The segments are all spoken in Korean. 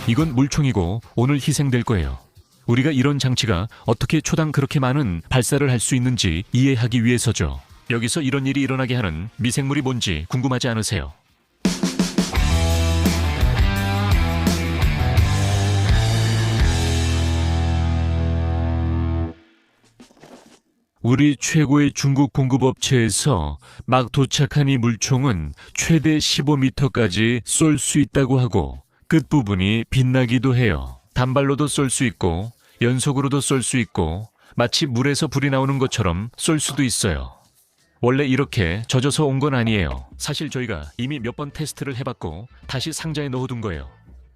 이건 물총이고 오늘 희생될 거예요. 우리가 이런 장치가 어떻게 초당 그렇게 많은 발사를 할 수 있는지 이해하기 위해서죠. 여기서 이런 일이 일어나게 하는 미생물이 뭔지 궁금하지 않으세요? 우리 최고의 중국 공급업체에서 막 도착한 이 물총은 최대 15m까지 쏠 수 있다고 하고 끝부분이 빛나기도 해요. 단발로도 쏠 수 있고 연속으로도 쏠 수 있고 마치 물에서 불이 나오는 것처럼 쏠 수도 있어요. 원래 이렇게 젖어서 온 건 아니에요. 사실 저희가 이미 몇 번 테스트를 해봤고 다시 상자에 넣어둔 거예요.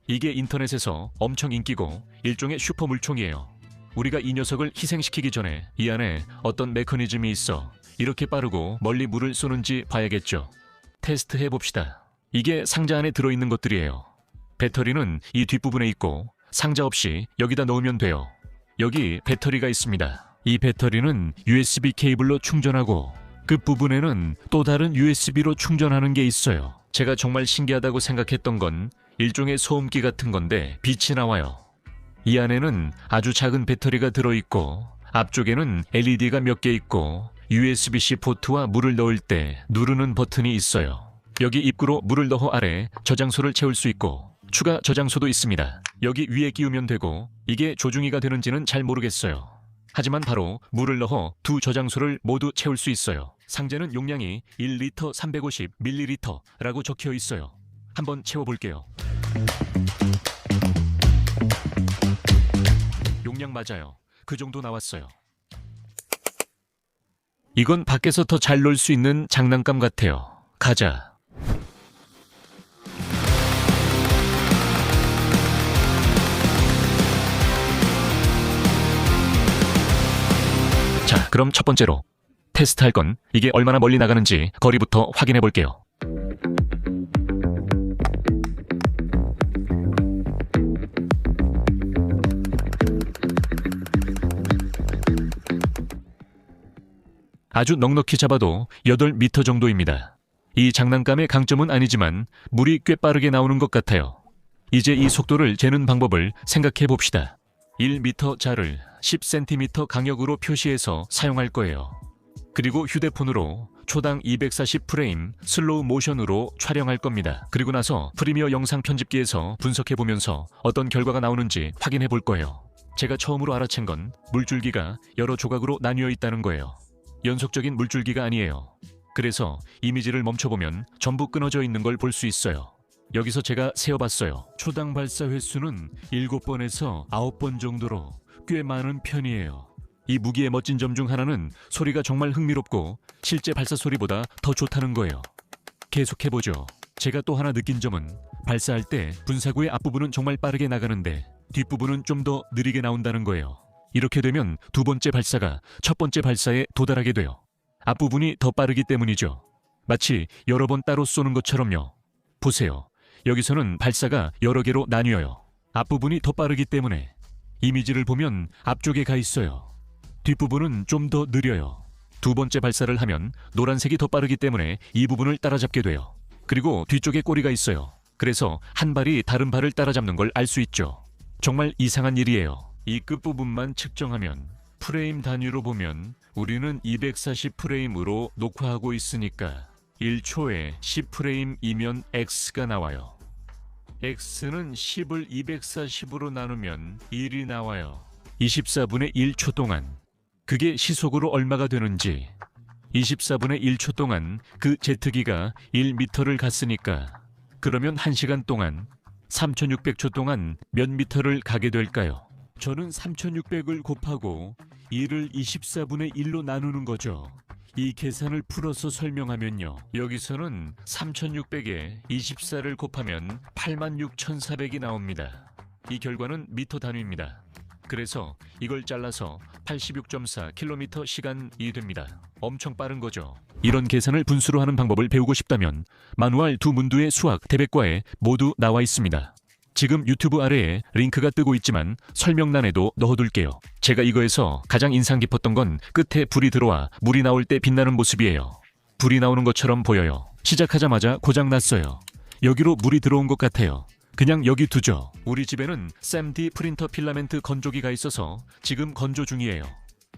이게 인터넷에서 엄청 인기고 일종의 슈퍼 물총이에요. 우리가 이 녀석을 희생시키기 전에 이 안에 어떤 메커니즘이 있어 이렇게 빠르고 멀리 물을 쏘는지 봐야겠죠. 테스트 해봅시다. 이게 상자 안에 들어있는 것들이에요. 배터리는 이 뒷부분에 있고 상자 없이 여기다 넣으면 돼요. 여기 배터리가 있습니다. 이 배터리는 USB 케이블로 충전하고 끝부분에는 또 다른 USB로 충전하는 게 있어요. 제가 정말 신기하다고 생각했던 건 일종의 소음기 같은 건데 빛이 나와요. 이 안에는 아주 작은 배터리가 들어있고 앞쪽에는 LED가 몇 개 있고 USB-C 포트와 물을 넣을 때 누르는 버튼이 있어요. 여기 입구로 물을 넣어 아래 저장소를 채울 수 있고 추가 저장소도 있습니다. 여기 위에 끼우면 되고 이게 조중이가 되는지는 잘 모르겠어요. 하지만 바로 물을 넣어 두 저장소를 모두 채울 수 있어요. 상자는 용량이 1리터 350ml라고 적혀 있어요. 한번 채워볼게요. 용량 맞아요. 그 정도 나왔어요. 이건 밖에서 더 잘 놀 수 있는 장난감 같아요. 가자. 자, 그럼 첫 번째로 테스트할 건 이게 얼마나 멀리 나가는지 거리부터 확인해 볼게요. 아주 넉넉히 잡아도 8m 정도입니다. 이 장난감의 강점은 아니지만 물이 꽤 빠르게 나오는 것 같아요. 이제 이 속도를 재는 방법을 생각해 봅시다. 1m자를 10cm 강역으로 표시해서 사용할 거예요. 그리고 휴대폰으로 초당 240프레임 슬로우 모션으로 촬영할 겁니다. 그리고 나서 프리미어 영상 편집기에서 분석해 보면서 어떤 결과가 나오는지 확인해 볼 거예요. 제가 처음으로 알아챈 건 물줄기가 여러 조각으로 나뉘어 있다는 거예요. 연속적인 물줄기가 아니에요. 그래서 이미지를 멈춰보면 전부 끊어져 있는 걸 볼 수 있어요. 여기서 제가 세어봤어요. 초당 발사 횟수는 7번에서 9번 정도로 꽤 많은 편이에요. 이 무기의 멋진 점 중 하나는 소리가 정말 흥미롭고 실제 발사 소리보다 더 좋다는 거예요. 계속해보죠. 제가 또 하나 느낀 점은 발사할 때 분사구의 앞부분은 정말 빠르게 나가는데 뒷부분은 좀 더 느리게 나온다는 거예요. 이렇게 되면 두 번째 발사가 첫 번째 발사에 도달하게 돼요. 앞부분이 더 빠르기 때문이죠. 마치 여러 번 따로 쏘는 것처럼요. 보세요. 여기서는 발사가 여러 개로 나뉘어요. 앞부분이 더 빠르기 때문에 이미지를 보면 앞쪽에 가 있어요. 뒷부분은 좀 더 느려요. 두 번째 발사를 하면 노란색이 더 빠르기 때문에 이 부분을 따라잡게 돼요. 그리고 뒤쪽에 꼬리가 있어요. 그래서 한 발이 다른 발을 따라잡는 걸 알 수 있죠. 정말 이상한 일이에요. 이 끝부분만 측정하면 프레임 단위로 보면 우리는 240프레임으로 녹화하고 있으니까 1초에 10프레임이면 X가 나와요. X는 10을 240으로 나누면 1이 나와요. 24분의 1초 동안 그게 시속으로 얼마가 되는지 24분의 1초 동안 그 제트기가 1m를 갔으니까 그러면 1시간 동안 3600초 동안 몇 미터를 가게 될까요? 저는 3600을 곱하고 1을 24분의 1로 나누는 거죠. 이 계산을 풀어서 설명하면요. 여기서는 3600에 24를 곱하면 86400이 나옵니다. 이 결과는 미터 단위입니다. 그래서 이걸 잘라서 86.4km 시간이 됩니다. 엄청 빠른 거죠. 이런 계산을 분수로 하는 방법을 배우고 싶다면 마누얼 두 문두의 수학 대백과에 모두 나와 있습니다. 지금 유튜브 아래에 링크가 뜨고 있지만 설명란에도 넣어둘게요. 제가 이거에서 가장 인상 깊었던 건 끝에 불이 들어와 물이 나올 때 빛나는 모습이에요. 불이 나오는 것처럼 보여요. 시작하자마자 고장 났어요. 여기로 물이 들어온 것 같아요. 그냥 여기 두죠. 우리 집에는 샘디 프린터 필라멘트 건조기가 있어서 지금 건조 중이에요.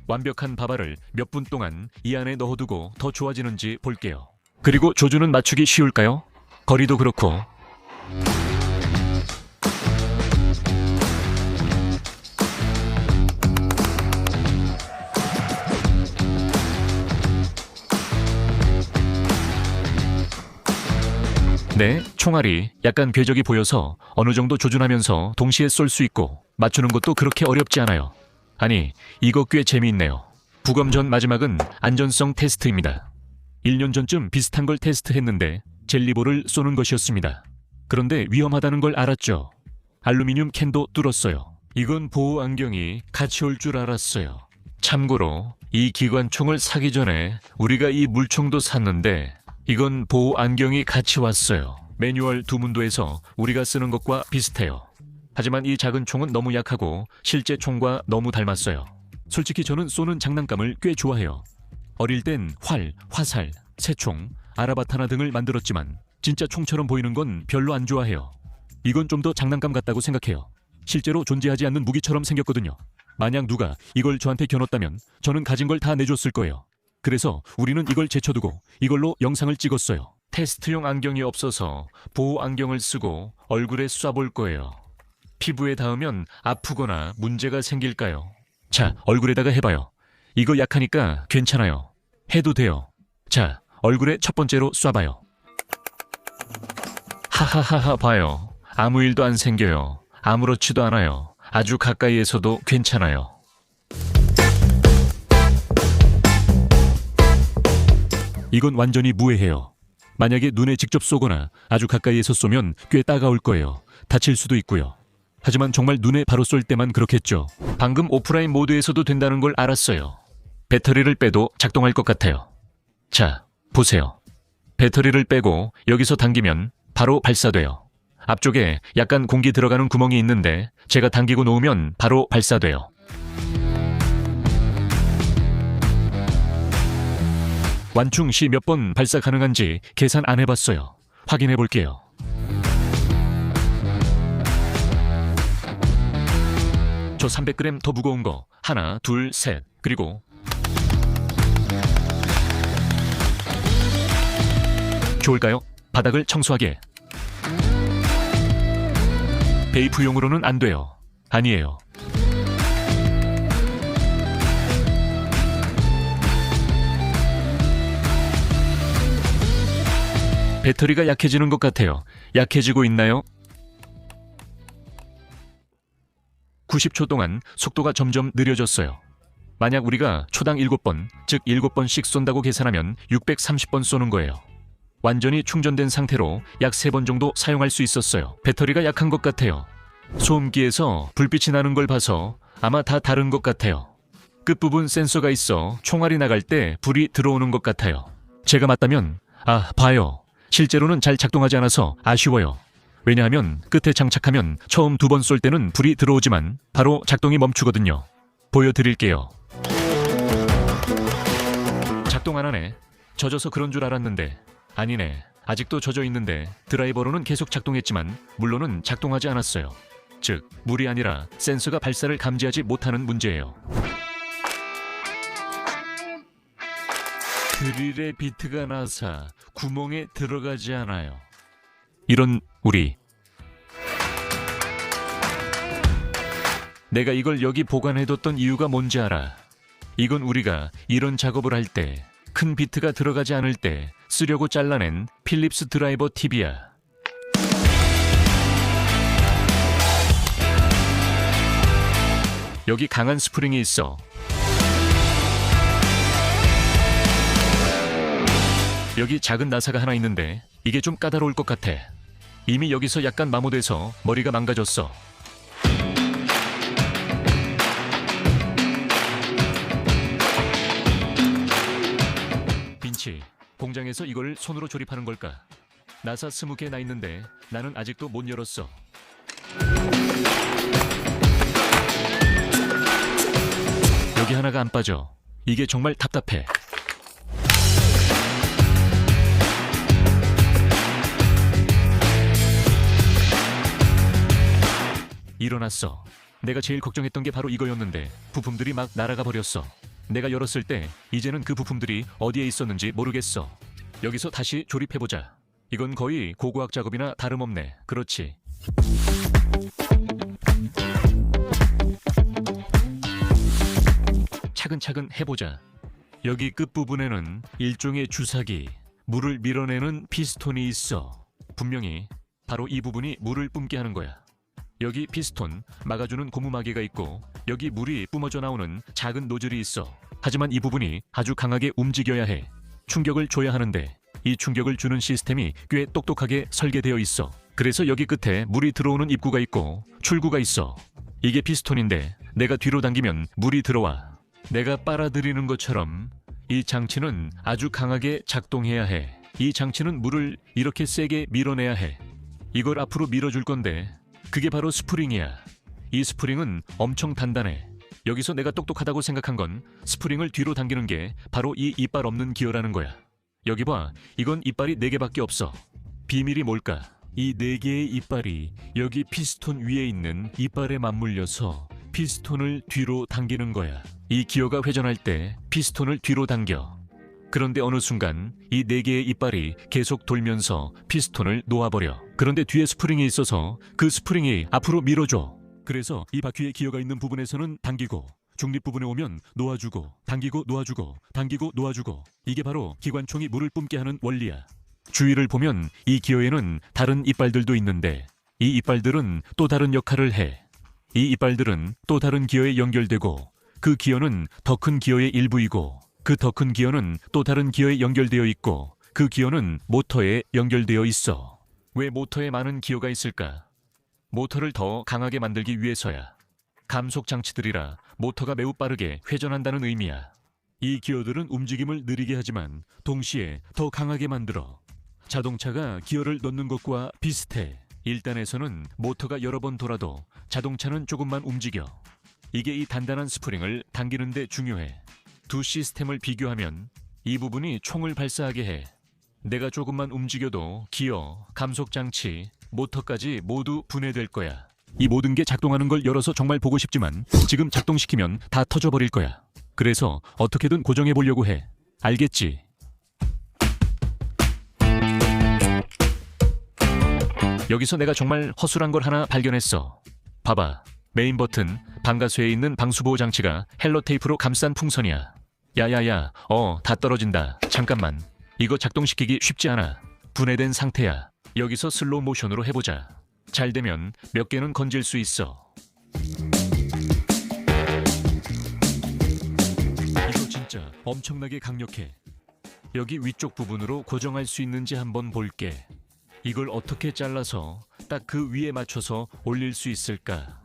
완벽한 밥알을 몇 분 동안 이 안에 넣어두고 더 좋아지는지 볼게요. 그리고 조주는 맞추기 쉬울까요? 거리도 그렇고. 네, 총알이 약간 궤적이 보여서 어느 정도 조준하면서 동시에 쏠 수 있고 맞추는 것도 그렇게 어렵지 않아요. 아니, 이거 꽤 재미있네요. 부검 전 마지막은 안전성 테스트입니다. 1년 전쯤 비슷한 걸 테스트했는데 젤리볼을 쏘는 것이었습니다. 그런데 위험하다는 걸 알았죠. 알루미늄 캔도 뚫었어요. 이건 보호 안경이 같이 올 줄 알았어요. 참고로 이 기관총을 사기 전에 우리가 이 물총도 샀는데 이건 보호 안경이 같이 왔어요. 매뉴얼 두문도에서 우리가 쓰는 것과 비슷해요. 하지만 이 작은 총은 너무 약하고 실제 총과 너무 닮았어요. 솔직히 저는 쏘는 장난감을 꽤 좋아해요. 어릴 땐 활, 화살, 새총, 아라바타나 등을 만들었지만 진짜 총처럼 보이는 건 별로 안 좋아해요. 이건 좀 더 장난감 같다고 생각해요. 실제로 존재하지 않는 무기처럼 생겼거든요. 만약 누가 이걸 저한테 겨눴다면 저는 가진 걸 다 내줬을 거예요. 그래서 우리는 이걸 제쳐두고 이걸로 영상을 찍었어요. 테스트용 안경이 없어서 보호 안경을 쓰고 얼굴에 쏴볼 거예요. 피부에 닿으면 아프거나 문제가 생길까요? 자, 얼굴에다가 해봐요. 이거 약하니까 괜찮아요. 해도 돼요. 자, 얼굴에 첫 번째로 쏴봐요. 하하하하 봐요. 아무 일도 안 생겨요. 아무렇지도 않아요. 아주 가까이에서도 괜찮아요. 이건 완전히 무해해요. 만약에 눈에 직접 쏘거나 아주 가까이에서 쏘면 꽤 따가울 거예요. 다칠 수도 있고요. 하지만 정말 눈에 바로 쏠 때만 그렇겠죠. 방금 오프라인 모드에서도 된다는 걸 알았어요. 배터리를 빼도 작동할 것 같아요. 자, 보세요. 배터리를 빼고 여기서 당기면 바로 발사돼요. 앞쪽에 약간 공기 들어가는 구멍이 있는데 제가 당기고 놓으면 바로 발사돼요. 완충 시 몇 번 발사 가능한지 계산 안 해봤어요. 확인해 볼게요. 저 300g 더 무거운 거 하나, 둘, 셋. 그리고 좋을까요? 바닥을 청소하게. 베이프용으로는 안 돼요. 아니에요. 배터리가 약해지는 것 같아요. 약해지고 있나요? 90초 동안 속도가 점점 느려졌어요. 만약 우리가 초당 7번, 즉 7번씩 쏜다고 계산하면 630번 쏘는 거예요. 완전히 충전된 상태로 약 3번 정도 사용할 수 있었어요. 배터리가 약한 것 같아요. 소음기에서 불빛이 나는 걸 봐서 아마 다 다른 것 같아요. 끝부분 센서가 있어 총알이 나갈 때 불이 들어오는 것 같아요. 제가 맞다면 봐요. 실제로는 잘 작동하지 않아서 아쉬워요. 왜냐하면 끝에 장착하면 처음 2번 쏠 때는 불이 들어오지만 바로 작동이 멈추거든요. 보여드릴게요. 작동 안 하네. 젖어서 그런 줄 알았는데 아니네. 아직도 젖어 있는데 드라이버로는 계속 작동했지만 물론은 작동하지 않았어요. 즉, 물이 아니라 센서가 발사를 감지하지 못하는 문제예요. 드릴의 비트가 나서 구멍에 들어가지 않아요. 이런 우리. 내가 이걸 여기 보관해뒀던 이유가 뭔지 알아. 이건 우리가 이런 작업을 할 때 큰 비트가 들어가지 않을 때 쓰려고 잘라낸 필립스 드라이버 팁이야. 여기 강한 스프링이 있어. 여기 작은 나사가 하나 있는데 이게 좀 까다로울 것 같아. 이미 여기서 약간 마모돼서 머리가 망가졌어. 빈치, 공장에서 이걸 손으로 조립하는 걸까? 나사 20개 나 있는데 나는 아직도 못 열었어. 여기 하나가 안 빠져. 이게 정말 답답해. 일어났어. 내가 제일 걱정했던 게 바로 이거였는데 부품들이 막 날아가 버렸어. 내가 열었을 때 이제는 그 부품들이 어디에 있었는지 모르겠어. 여기서 다시 조립해보자. 이건 거의 고고학 작업이나 다름없네. 그렇지. 차근차근 해보자. 여기 끝부분에는 일종의 주사기, 물을 밀어내는 피스톤이 있어. 분명히 바로 이 부분이 물을 뿜게 하는 거야. 여기 피스톤, 막아주는 고무마개가 있고 여기 물이 뿜어져 나오는 작은 노즐이 있어. 하지만 이 부분이 아주 강하게 움직여야 해. 충격을 줘야 하는데 이 충격을 주는 시스템이 꽤 똑똑하게 설계되어 있어. 그래서 여기 끝에 물이 들어오는 입구가 있고 출구가 있어. 이게 피스톤인데 내가 뒤로 당기면 물이 들어와. 내가 빨아들이는 것처럼 이 장치는 아주 강하게 작동해야 해. 이 장치는 물을 이렇게 세게 밀어내야 해. 이걸 앞으로 밀어줄 건데 그게 바로 스프링이야. 이 스프링은 엄청 단단해. 여기서 내가 똑똑하다고 생각한 건 스프링을 뒤로 당기는 게 바로 이 이빨 없는 기어라는 거야. 여기 봐. 이건 이빨이 4개밖에 없어. 비밀이 뭘까? 이 4개의 이빨이 여기 피스톤 위에 있는 이빨에 맞물려서 피스톤을 뒤로 당기는 거야. 이 기어가 회전할 때 피스톤을 뒤로 당겨. 그런데 어느 순간 이 4개의 이빨이 계속 돌면서 피스톤을 놓아버려. 그런데 뒤에 스프링이 있어서 그 스프링이 앞으로 밀어줘. 그래서 이 바퀴에 기어가 있는 부분에서는 당기고 중립 부분에 오면 놓아주고 당기고 놓아주고 당기고 놓아주고. 이게 바로 기관총이 물을 뿜게 하는 원리야. 주위를 보면 이 기어에는 다른 이빨들도 있는데 이 이빨들은 또 다른 역할을 해. 이 이빨들은 또 다른 기어에 연결되고 그 기어는 더 큰 기어의 일부이고 그 더 큰 기어는 또 다른 기어에 연결되어 있고 그 기어는 모터에 연결되어 있어. 왜 모터에 많은 기어가 있을까? 모터를 더 강하게 만들기 위해서야. 감속 장치들이라 모터가 매우 빠르게 회전한다는 의미야. 이 기어들은 움직임을 느리게 하지만 동시에 더 강하게 만들어. 자동차가 기어를 넣는 것과 비슷해. 1단에서는 모터가 여러 번 돌아도 자동차는 조금만 움직여. 이게 이 단단한 스프링을 당기는 데 중요해. 두 시스템을 비교하면 이 부분이 총을 발사하게 해. 내가 조금만 움직여도 기어, 감속 장치, 모터까지 모두 분해될 거야. 이 모든 게 작동하는 걸 열어서 정말 보고 싶지만 지금 작동시키면 다 터져버릴 거야. 그래서 어떻게든 고정해 보려고 해. 알겠지? 여기서 내가 정말 허술한 걸 하나 발견했어. 봐봐. 메인 버튼, 방가쇠에 있는 방수보호 장치가 헬로 테이프로 감싼 풍선이야. 야야야, 다 떨어진다. 잠깐만. 이거 작동시키기 쉽지 않아. 분해된 상태야. 여기서 슬로우 모션으로 해보자. 잘 되면 몇 개는 건질 수 있어. 이거 진짜 엄청나게 강력해. 여기 위쪽 부분으로 고정할 수 있는지 한번 볼게. 이걸 어떻게 잘라서 딱 그 위에 맞춰서 올릴 수 있을까?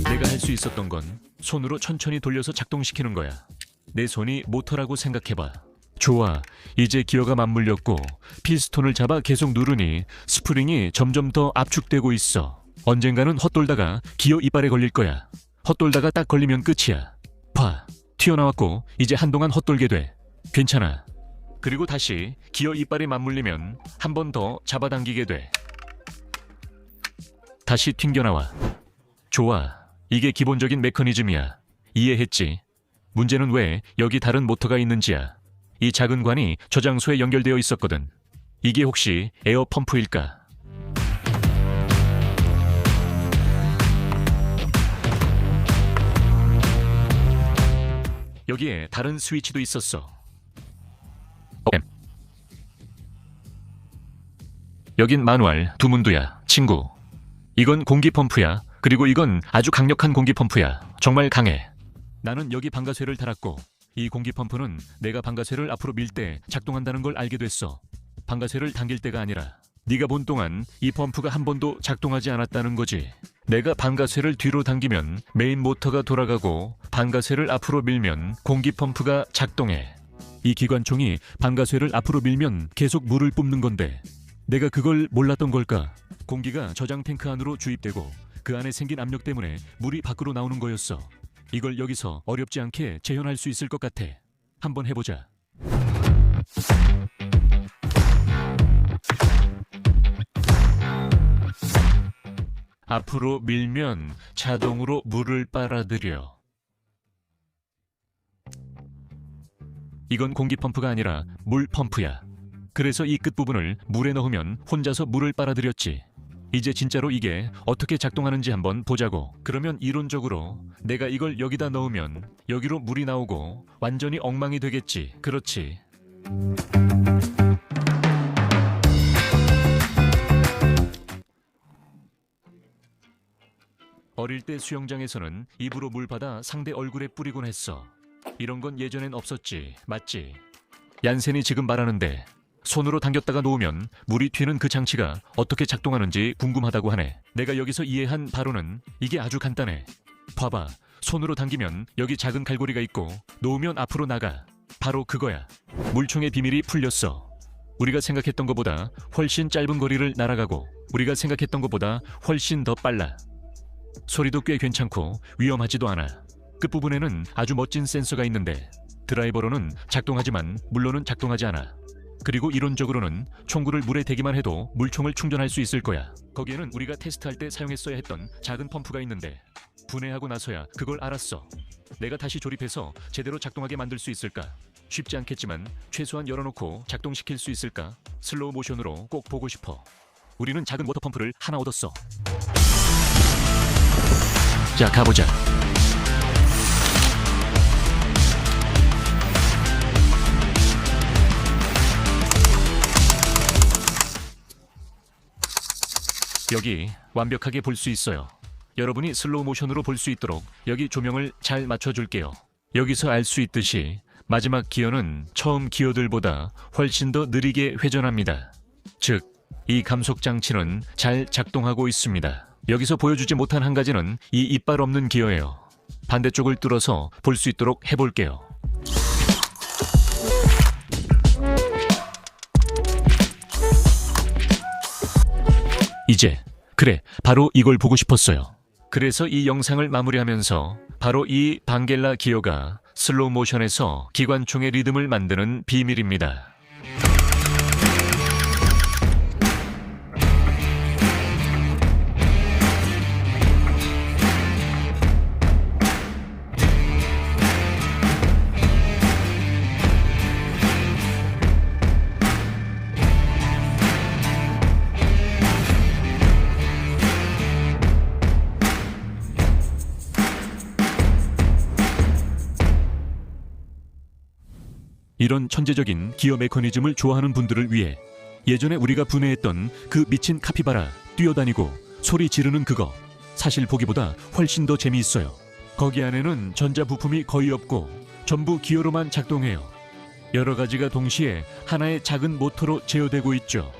내가 할 수 있었던 건 손으로 천천히 돌려서 작동시키는 거야. 내 손이 모터라고 생각해봐. 좋아. 이제 기어가 맞물렸고 피스톤을 잡아 계속 누르니 스프링이 점점 더 압축되고 있어. 언젠가는 헛돌다가 기어 이빨에 걸릴 거야. 헛돌다가 딱 걸리면 끝이야. 봐. 튀어나왔고 이제 한동안 헛돌게 돼. 괜찮아. 그리고 다시 기어 이빨이 맞물리면 한 번 더 잡아당기게 돼. 다시 튕겨나와. 좋아. 이게 기본적인 메커니즘이야. 이해했지? 문제는 왜 여기 다른 모터가 있는지야. 이 작은 관이 저장소에 연결되어 있었거든. 이게 혹시 에어 펌프일까? 여기에 다른 스위치도 있었어. 여긴 마누얼 두 문두야, 친구. 이건 공기 펌프야. 그리고 이건 아주 강력한 공기 펌프야. 정말 강해. 나는 여기 방가쇠를 달았고 이 공기 펌프는 내가 방가쇠를 앞으로 밀 때 작동한다는 걸 알게 됐어. 방가쇠를 당길 때가 아니라 네가 본 동안 이 펌프가 한 번도 작동하지 않았다는 거지. 내가 방가쇠를 뒤로 당기면 메인 모터가 돌아가고 방가쇠를 앞으로 밀면 공기 펌프가 작동해. 이 기관총이 방가쇠를 앞으로 밀면 계속 물을 뿜는 건데 내가 그걸 몰랐던 걸까? 공기가 저장 탱크 안으로 주입되고 그 안에 생긴 압력 때문에 물이 밖으로 나오는 거였어. 이걸 여기서 어렵지 않게 재현할 수 있을 것 같아. 한번 해보자. 앞으로 밀면 자동으로 물을 빨아들여. 이건 공기 펌프가 아니라 물 펌프야. 그래서 이 끝부분을 물에 넣으면 혼자서 물을 빨아들였지. 이제 진짜로 이게 어떻게 작동하는지 한번 보자고. 그러면 이론적으로 내가 이걸 여기다 넣으면 여기로 물이 나오고 완전히 엉망이 되겠지. 그렇지. 어릴 때 수영장에서는 입으로 물 받아 상대 얼굴에 뿌리곤 했어. 이런 건 예전엔 없었지. 맞지? 얀센이 지금 말하는데 손으로 당겼다가 놓으면 물이 튀는 그 장치가 어떻게 작동하는지 궁금하다고 하네. 내가 여기서 이해한 바로는 이게 아주 간단해. 봐봐. 손으로 당기면 여기 작은 갈고리가 있고 놓으면 앞으로 나가. 바로 그거야. 물총의 비밀이 풀렸어. 우리가 생각했던 것보다 훨씬 짧은 거리를 날아가고 우리가 생각했던 것보다 훨씬 더 빨라. 소리도 꽤 괜찮고 위험하지도 않아. 끝부분에는 아주 멋진 센서가 있는데 드라이버로는 작동하지만 물로는 작동하지 않아. 그리고 이론적으로는 총구를 물에 대기만 해도 물총을 충전할 수 있을 거야. 거기에는 우리가 테스트할 때 사용했어야 했던 작은 펌프가 있는데 분해하고 나서야 그걸 알았어. 내가 다시 조립해서 제대로 작동하게 만들 수 있을까? 쉽지 않겠지만 최소한 열어놓고 작동시킬 수 있을까? 슬로우 모션으로 꼭 보고 싶어. 우리는 작은 워터펌프를 하나 얻었어. 자, 가보자. 여기 완벽하게 볼 수 있어요. 여러분이 슬로우 모션으로 볼 수 있도록 여기 조명을 잘 맞춰줄게요. 여기서 알 수 있듯이 마지막 기어는 처음 기어들보다 훨씬 더 느리게 회전합니다. 즉, 이 감속 장치는 잘 작동하고 있습니다. 여기서 보여주지 못한 한 가지는 이 이빨 없는 기어예요. 반대쪽을 뚫어서 볼 수 있도록 해볼게요. 이제 그래, 바로 이걸 보고 싶었어요. 그래서 이 영상을 마무리하면서 바로 이 방겔라 기어가 슬로우 모션에서 기관총의 리듬을 만드는 비밀입니다. 이런 천재적인 기어 메커니즘을 좋아하는 분들을 위해 예전에 우리가 분해했던 그 미친 카피바라 뛰어다니고 소리 지르는 그거 사실 보기보다 훨씬 더 재미있어요. 거기 안에는 전자 부품이 거의 없고 전부 기어로만 작동해요. 여러 가지가 동시에 하나의 작은 모터로 제어되고 있죠.